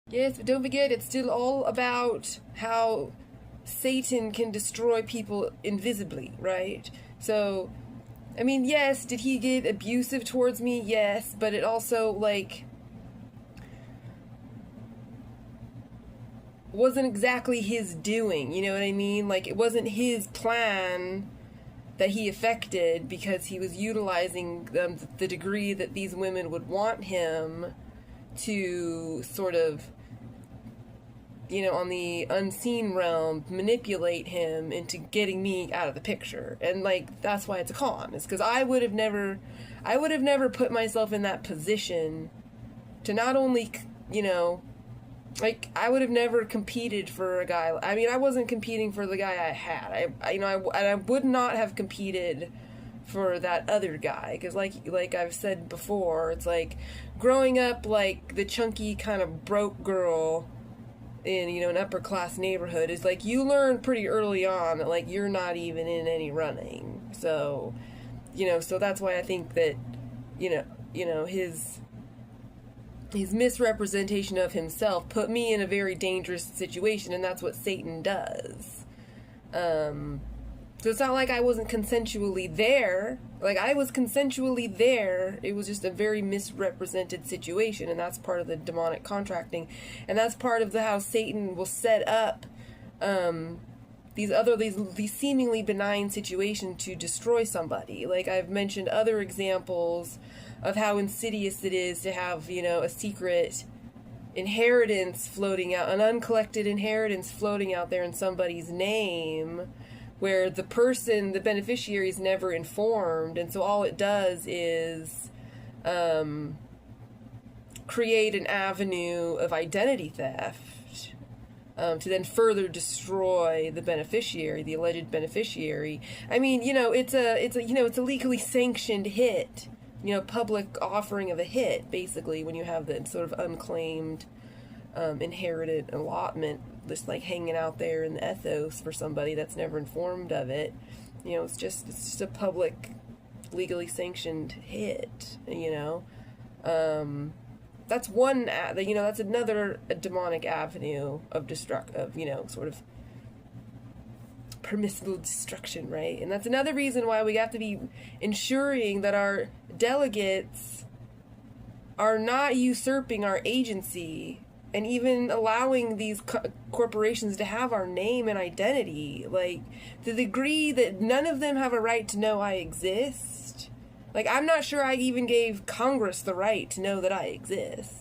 Yes, but don't forget, it's still all about how Satan can destroy people invisibly, right? So, I mean, yes, did he get abusive towards me? Yes, but it also, like, wasn't exactly his doing, you know what I mean? Like, it wasn't his plan that he affected because he was utilizing the degree that these women would want him to sort of, you know, on the unseen realm, manipulate him into getting me out of the picture. And, like, that's why it's a con. It's because I would have never put myself in that position to not only, you know, like, I would have never competed for a guy. I mean, I wasn't competing for the guy I had. I would not have competed for that other guy, because like I've said before, it's like growing up like the chunky kind of broke girl in, you know, an upper class neighborhood is like you learn pretty early on that like you're not even in any running. So, you know, so that's why I think that, you know his misrepresentation of himself put me in a very dangerous situation, and that's what Satan does. So it's not like I wasn't consensually there. Like, I was consensually there. It was just a very misrepresented situation, and that's part of the demonic contracting. And that's part of how Satan will set up these seemingly benign situations to destroy somebody. Like, I've mentioned other examples of how insidious it is to have, you know, a secret inheritance floating out, an uncollected inheritance floating out there in somebody's name, where the person, the beneficiary, is never informed, and so all it does is create an avenue of identity theft to then further destroy the beneficiary, the alleged beneficiary. I mean, you know, it's a legally sanctioned hit, you know, public offering of a hit, basically, when you have the sort of unclaimed inherited allotment just like hanging out there in the ethos for somebody that's never informed of it. You know, it's just a public legally sanctioned hit, you know. That's one, you know, that's another demonic avenue of you know, sort of permissible destruction, right? And that's another reason why we have to be ensuring that our delegates are not usurping our agency and even allowing these corporations to have our name and identity. Like, the degree that none of them have a right to know I exist. Like, I'm not sure I even gave Congress the right to know that I exist.